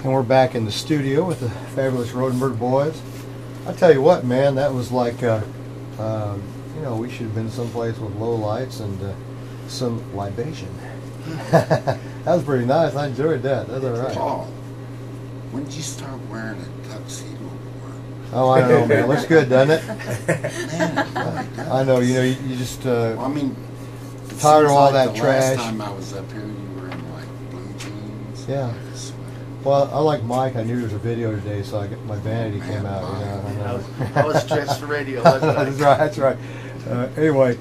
And we're back in the studio with the fabulous Rodenberg boys. I tell you what, man, that was like, you know, we should have been someplace with low lights and some libation. That was pretty nice. I enjoyed that. That's all right. Paul, when did you start wearing a tuxedo? Oh, I don't know, man. It looks good, doesn't it? Man, I know. You know, you just well, I mean, tired of all like that the trash. Last time I was up here, you were in like blue jeans. Yeah. Well, I like Mike. I knew there was a video today, so my vanity came out. You know, I know. I was dressed for radio. Wasn't I? That's right. That's right. Anyway,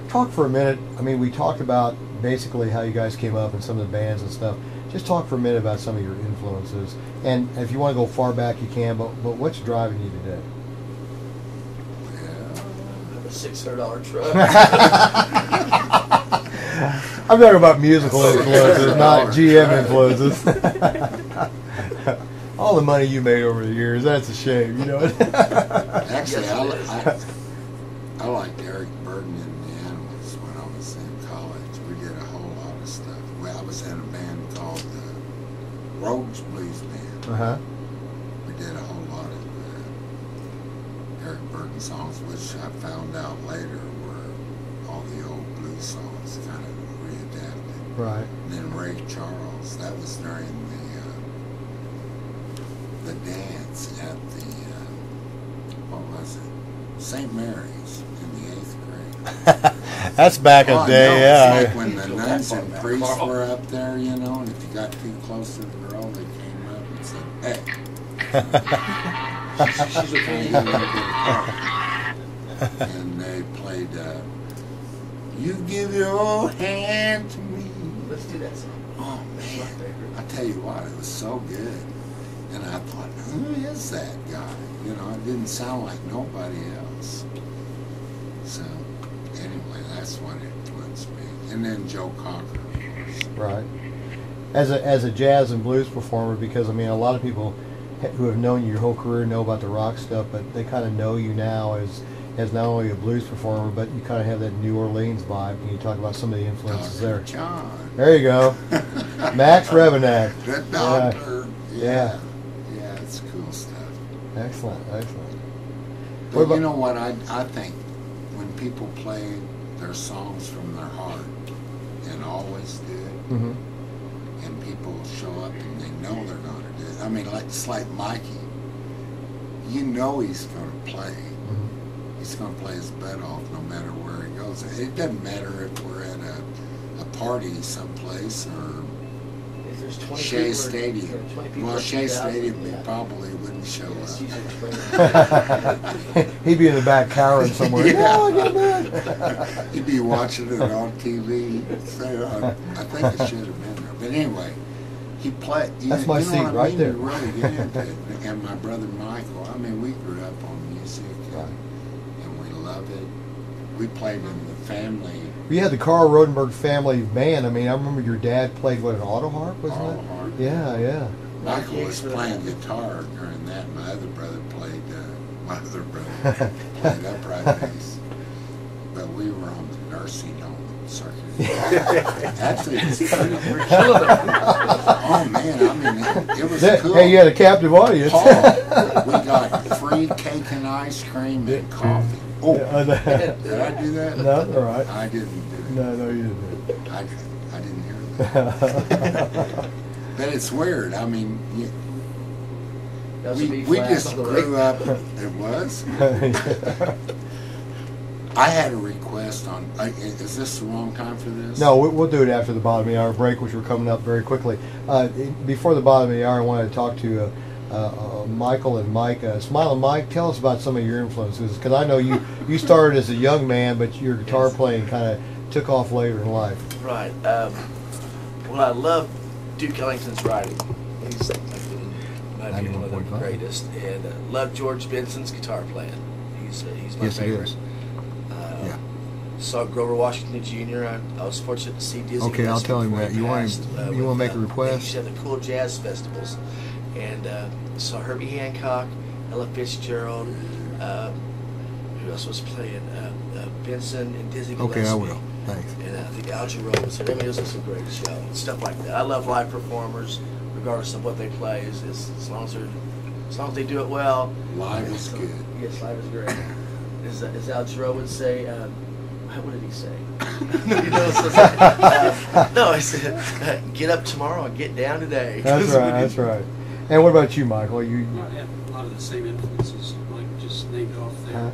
talk for a minute. I mean, we talked about basically how you guys came up and some of the bands and stuff. Just talk for a minute about some of your influences, and if you want to go far back, you can. But what's driving you today? I have a $600 truck. I'm talking about musical influences, not GM influences. All the money you made over the years—that's a shame, you know. Actually, I liked Eric Burden and the Animals when I was in college. We did a whole lot of stuff. Well, I was in a band called the Rogues Blues Band. We did a whole lot of Eric Burden songs, which I found out later were all the old blues songs kind of readapted. Right. And then Ray Charles, that was during the dance at the, what was it? St. Mary's in the 8th grade. That's back in the day, yeah. It's like when the nuns and priests were up there, you know, and if you got too close to the girl, they came up and said, hey. She's okay. And they played, you give your hand to me. Let's do that song. Oh, man. I tell you what, it was so good. And I thought, who is that guy? You know, it didn't sound like nobody else. So, anyway, that's what influenced me. And then Joe Cocker, of course. Right. As a jazz and blues performer, because I mean, a lot of people who have known you your whole career know about the rock stuff, but they kind of know you now as not only a blues performer, but you kind of have that New Orleans vibe. Can you talk about some of the influences there? John. There you go. Max Revenack. The doctor. Yeah. Yeah, it's cool stuff. Excellent, excellent. But you know what? I think when people play their songs from their heart, and always do it, and people show up and they know they're going to do it. I mean, it's like Mikey. You know he's going to play. He's going to play his butt off no matter where he goes. It doesn't matter if we're at a party someplace or Shea Stadium. Well, Shea Stadium, he probably wouldn't show up. He'd be in the back cowering somewhere. Yeah. He'd be watching it on TV. So, I think it should have been there. But anyway, he played. That's my seat right there. We really get into it. And my brother Michael, I mean, we grew up on music. And we love it. We played in the family. You had the Carl Rodenberg family band. I mean, I remember your dad played, what, an auto harp, wasn't it? Auto harp. Yeah, yeah. Michael was playing guitar during that. My other brother played upright bass. But we were on the nursing home circuit. Actually, it was pretty oh, man, I mean, it was cool. Hey, you had a captive audience. Paul, we got free cake and ice cream and coffee. Oh, did I do that? No, all right. I didn't do it. No, you didn't. I didn't hear that. But it's weird. I mean, we just grew up. It was. I had a request on. Is this the wrong time for this? No, we'll do it after the bottom of the hour break, which we're coming up very quickly. Before the bottom of the hour, I wanted to talk to Michael and Mike. Smiling Mike, tell us about some of your influences, because I know you started as a young man, but your guitar playing kind of took off later in life. Right. Well, I love Duke Ellington's writing. He's might be one of the greatest. And love George Benson's guitar playing. He's my favorite. Saw Grover Washington Jr. I was fortunate to see Dizzy. Okay, I'll tell him that. You want to make a request? He used to have the cool jazz festivals, and saw Herbie Hancock, Ella Fitzgerald. Who else was playing? Benson and Dizzy Gillespie. Okay, I will. Thanks. And I think Al Jarreau was there. I mean, it was just a great show and stuff like that. I love live performers, regardless of what they play. Is as long as they do it well. Live is good. Yes, live is great. As Al Jarreau would say, what did he say? No, I said, get up tomorrow and get down today. That's right. That's right. And what about you, Michael? Well, I have a lot of the same influences Mike just named off there.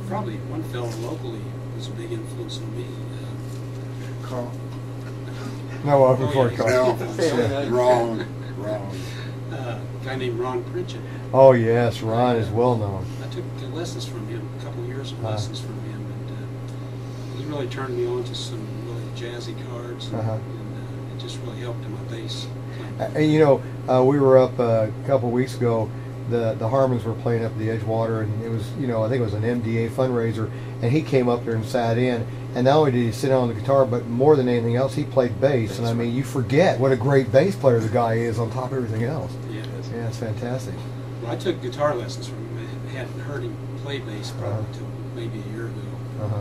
Probably one fellow locally was a big influence on me. Carl. No, well, before Carl. No, wrong. A guy named Ron Pritchett. Oh yes, Ron is well known. I took lessons from him, a couple of years of lessons from him, and he really turned me on to some really jazzy cards, and it just really helped in my bass playing. And you know, we were up a couple of weeks ago. The Harmons were playing up at the Edgewater, and it was, I think it was an MDA fundraiser, and he came up there and sat in. And not only did he sit down on the guitar, but more than anything else, he played bass. And I mean, you forget what a great bass player the guy is on top of everything else. Yeah, it's fantastic. Well, I took guitar lessons from him. I hadn't heard him play bass probably until maybe a year ago.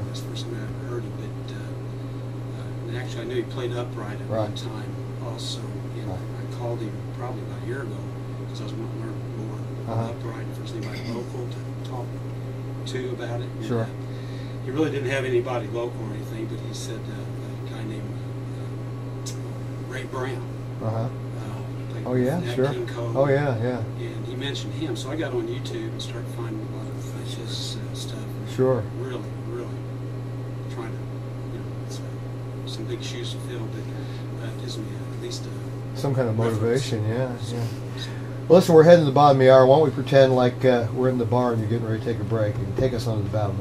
That's the first time I ever heard him. But and actually, I knew he played upright at one time also. And I called him probably about a year ago because I was wanting to learn more upright. If there's anybody local to talk to about it. Sure. He really didn't have anybody local or anything, but he said a guy named Ray Brown. Oh yeah, sure. King Cole. Oh yeah. And he mentioned him, so I got on YouTube and started finding a lot of his stuff. Sure. Really trying to, it's some big shoes to fill, but it gives me at least some kind of motivation. Yeah. Well, listen, we're heading to the bottom of the hour. Why don't we pretend like we're in the bar and you're getting ready to take a break, and take us on to the bottom.